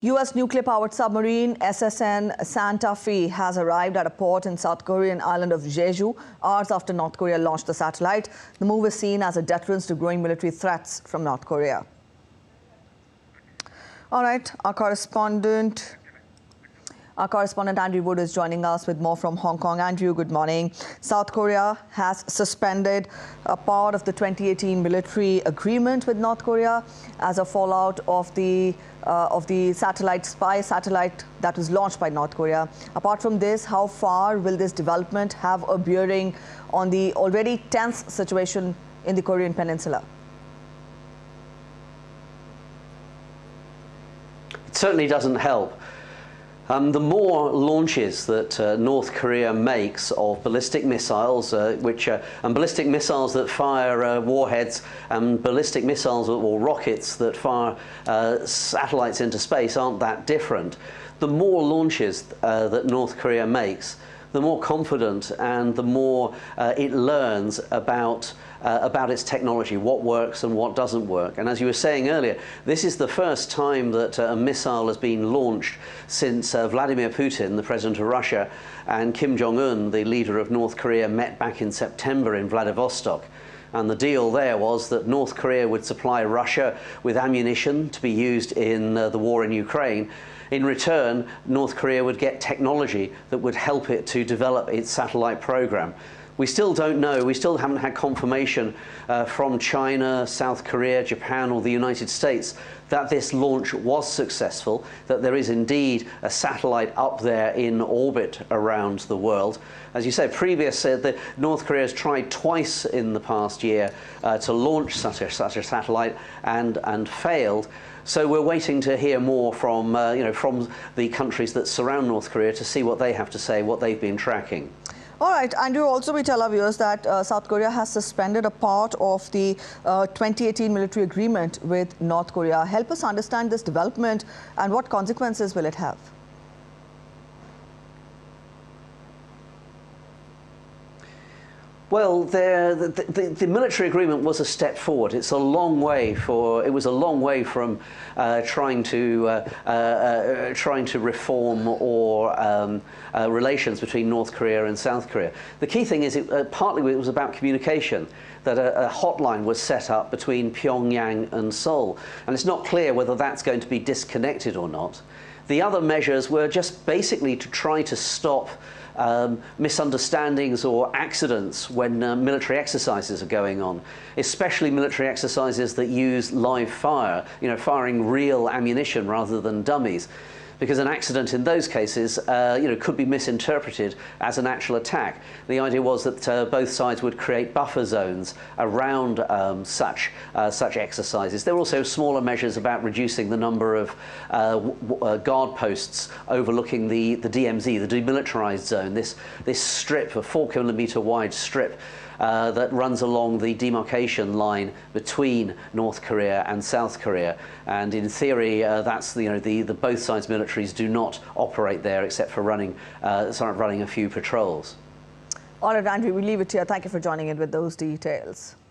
U.S. nuclear-powered submarine SSN Santa Fe has arrived at a port in South Korean island of Jeju, hours after North Korea launched the satellite. The move is seen as a deterrence to growing military threats from North Korea. All right, our correspondent Andrew Wood is joining us with more from Hong Kong. Andrew, good morning. South Korea has suspended a part of the 2018 military agreement with North Korea as a fallout of the spy satellite that was launched by North Korea. Apart from this, how far will this development have a bearing on the already tense situation in the Korean Peninsula? It certainly doesn't help. The more launches that North Korea makes of ballistic missiles, and ballistic missiles that fire warheads, and ballistic missiles or rockets that fire satellites into space aren't that different. The more launches that North Korea makes, the more confident and the more it learns about its technology, what works and what doesn't work. And as you were saying earlier, this is the first time that a missile has been launched since Vladimir Putin, the president of Russia, and Kim Jong-un, the leader of North Korea, met back in September in Vladivostok. And the deal there was that North Korea would supply Russia with ammunition to be used in the war in Ukraine. In return, North Korea would get technology that would help it to develop its satellite program. We still don't know, we still haven't had confirmation from China, South Korea, Japan or the United States that this launch was successful, that there is indeed a satellite up there in orbit around the world. As you said, that North Korea has tried twice in the past year to launch such a satellite and failed. So we're waiting to hear more from, from the countries that surround North Korea to see what they have to say, what they've been tracking. All right, Andrew, also we tell our viewers that South Korea has suspended a part of the 2018 military agreement with North Korea. Help us understand this development and what consequences will it have? Well, the military agreement was a step forward. It was a long way from trying to reform or relations between North Korea and South Korea. The key thing is partly it was about communication, that a hotline was set up between Pyongyang and Seoul, and it's not clear whether that's going to be disconnected or not. The other measures were just basically to try to stop misunderstandings or accidents when military exercises are going on, especially military exercises that use live fire, firing real ammunition rather than dummies. Because an accident in those cases, could be misinterpreted as an actual attack. The idea was that both sides would create buffer zones around such exercises. There were also smaller measures about reducing the number of guard posts overlooking the DMZ, the demilitarized zone. This strip, a 4-kilometer wide strip, that runs along the demarcation line between North Korea and South Korea. And in theory, that's the both sides' militaries do not operate there except for running a few patrols. All right, Andrew, we'll leave it here. Thank you for joining in with those details.